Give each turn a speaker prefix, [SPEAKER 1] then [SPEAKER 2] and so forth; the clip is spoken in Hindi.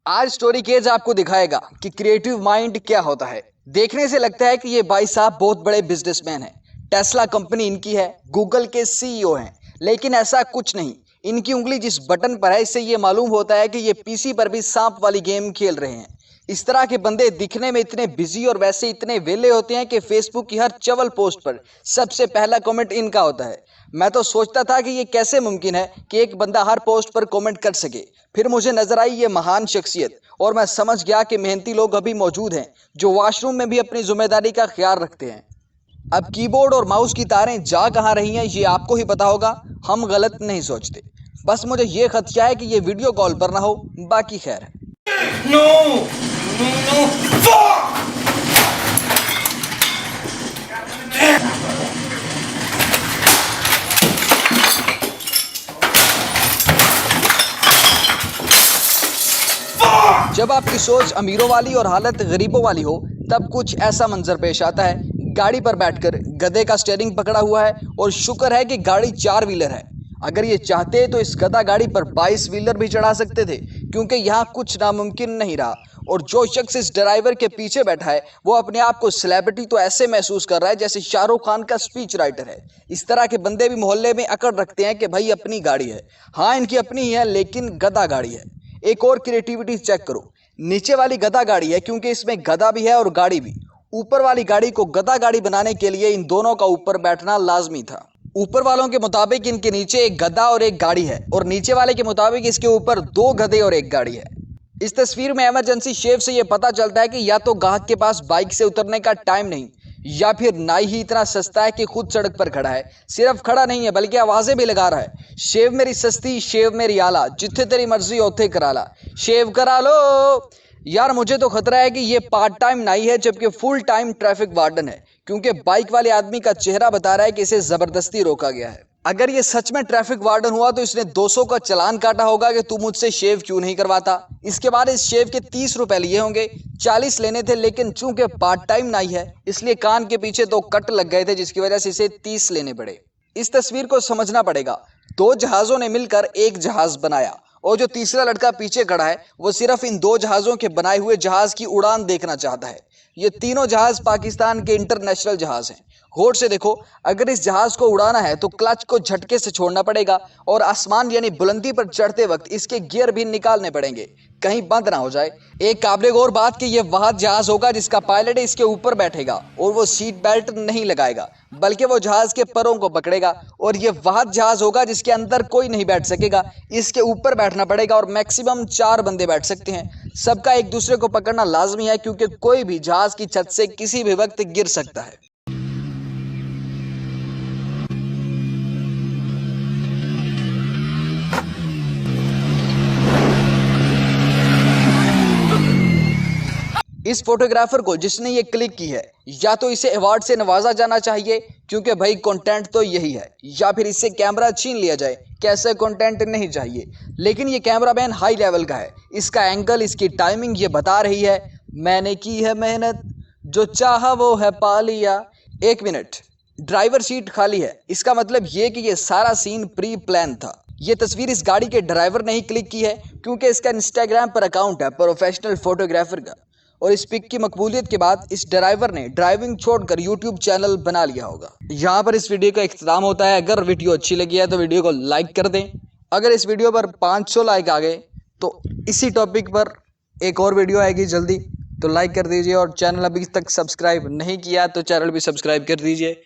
[SPEAKER 1] आज स्टोरी केज आपको दिखाएगा कि क्रिएटिव माइंड क्या होता है। देखने से लगता है कि ये भाई साहब बहुत बड़े बिजनेसमैन हैं, टेस्ला कंपनी इनकी है, गूगल के सीईओ हैं, लेकिन ऐसा कुछ नहीं। इनकी उंगली जिस बटन पर है इससे ये मालूम होता है कि ये पीसी पर भी सांप वाली गेम खेल रहे हैं। इस तरह के बंदे दिखने में इतने बिजी और वैसे इतने वेले होते हैं कि फेसबुक की हर चवल पोस्ट पर सबसे पहला कमेंट इनका होता है। मैं तो सोचता था कि ये कैसे मुमकिन है कि एक बंदा हर पोस्ट पर कमेंट कर सके। फिर मुझे नजर आई ये महान शख्सियत और मैं समझ गया कि मेहनती लोग अभी मौजूद हैं जो वॉशरूम में भी अपनी जिम्मेदारी का ख्याल रखते हैं। अब कीबोर्ड और माउस की तारें जा कहाँ रही हैं ये आपको ही पता होगा, हम गलत नहीं सोचते। बस मुझे ये खदशा है कि ये वीडियो कॉल पर ना हो, बाकी खैर है।
[SPEAKER 2] No! No, no! Fuck!
[SPEAKER 1] जब आपकी सोच अमीरों वाली और हालत गरीबों वाली हो तब कुछ ऐसा मंजर पेश आता है। गाड़ी पर बैठकर गधे का स्टीयरिंग पकड़ा हुआ है और शुक्र है कि गाड़ी 4 व्हीलर है। अगर ये चाहते तो इस गधा गाड़ी पर 22 व्हीलर भी चढ़ा सकते थे, क्योंकि यहाँ कुछ नामुमकिन नहीं रहा। और जो शख्स इस ड्राइवर के पीछे बैठा है वो अपने आप को सेलिब्रिटी तो ऐसे महसूस कर रहा है जैसे शाहरुख खान का स्पीच राइटर है। इस तरह के बंदे भी मोहल्ले में अकड़ रखते हैं कि भाई अपनी गाड़ी है। हाँ, इनकी अपनी ही है लेकिन गधा गाड़ी है। एक और क्रिएटिविटी चेक करो, नीचे वाली गधा गाड़ी है क्योंकि इसमें गधा भी है और गाड़ी भी। ऊपर वाली गाड़ी को गधा गाड़ी बनाने के लिए इन दोनों का ऊपर बैठना लाजमी था। ऊपर वालों के मुताबिक इनके नीचे एक गधा और एक गाड़ी है और नीचे वाले के मुताबिक इसके ऊपर 2 गधे और एक गाड़ी है। इस तस्वीर में इमरजेंसी शेव से यह पता चलता है कि या तो गाहक के पास बाइक से उतरने का टाइम नहीं, या फिर नाई ही इतना सस्ता है कि खुद सड़क पर खड़ा है। सिर्फ खड़ा नहीं है बल्कि आवाजें भी लगा रहा है। शेव मेरी सस्ती, शेव मेरी आला, जिथे तेरी मर्जी ओथे कराला, शेव करा लो। यार मुझे तो खतरा है कि ये पार्ट टाइम नाई है जबकि फुल टाइम ट्रैफिक वार्डन है, क्योंकि बाइक वाले आदमी का चेहरा बता रहा है कि इसे जबरदस्ती रोका गया है। अगर ये सच में ट्रैफिक वार्डन हुआ तो इसने 200 का चालान काटा होगा कि तू मुझसे शेव क्यों नहीं करवाता। इसके बाद इस शेव के 30 रुपए लिए होंगे, 40 लेने थे, लेकिन चूंकि पार्ट टाइम नाई है इसलिए कान के पीछे 2 कट लग गए थे जिसकी वजह से इसे 30 लेने पड़े। इस तस्वीर को समझना पड़ेगा, 2 जहाजों ने मिलकर एक जहाज बनाया और जो तीसरा लड़का पीछे खड़ा है वो सिर्फ इन 2 जहाजों के बनाए हुए जहाज की उड़ान देखना चाहता है। ये तीनों जहाज पाकिस्तान के इंटरनेशनल जहाज हैं। गौर से देखो, अगर इस जहाज को उड़ाना है तो क्लच को झटके से छोड़ना पड़ेगा और आसमान यानी बुलंदी पर चढ़ते वक्त इसके गियर भी निकालने पड़ेंगे, कहीं बंद ना हो जाए। एक काबिल गौर बात कि यह वह जहाज होगा जिसका पायलट इसके ऊपर बैठेगा और वो सीट बेल्ट नहीं लगाएगा बल्कि वो जहाज के परों को पकड़ेगा। और ये वह जहाज होगा जिसके अंदर कोई नहीं बैठ सकेगा, इसके ऊपर बैठना पड़ेगा और मैक्सिमम 4 बंदे बैठ सकते हैं। सबका एक दूसरे को पकड़ना लाजमी है क्योंकि कोई भी जहाज की छत से किसी भी वक्त गिर सकता है। इस फोटोग्राफर को जिसने ये क्लिक की है या तो इसे अवार्ड से नवाजा जाना चाहिए क्योंकि भाई कंटेंट तो यही है, या फिर इससे कैमरा छीन लिया जाए कि ऐसा कंटेंट नहीं चाहिए। लेकिन ये कैमरामैन हाई लेवल का है, इसका एंगल, इसकी टाइमिंग ये बता रही है मैंने की है मेहनत, जो चाहा वो है पा लिया। 1 मिनट, ड्राइवर सीट खाली है, इसका मतलब ये कि ये सारा सीन प्री प्लान था। ये तस्वीर इस गाड़ी के ड्राइवर ने ही क्लिक की है क्योंकि इसका इंस्टाग्राम पर अकाउंट है प्रोफेशनल फोटोग्राफर का, और इस पिक की मकबूलियत के बाद इस ड्राइवर ने ड्राइविंग छोड़कर यूट्यूब चैनल बना लिया होगा। यहाँ पर इस वीडियो का इख्तिताम होता है। अगर वीडियो अच्छी लगी है तो वीडियो को लाइक कर दें। अगर इस वीडियो पर 500 लाइक आ गए तो इसी टॉपिक पर एक और वीडियो आएगी जल्दी, तो लाइक कर दीजिए। और चैनल अभी तक सब्सक्राइब नहीं किया तो चैनल भी सब्सक्राइब कर दीजिए।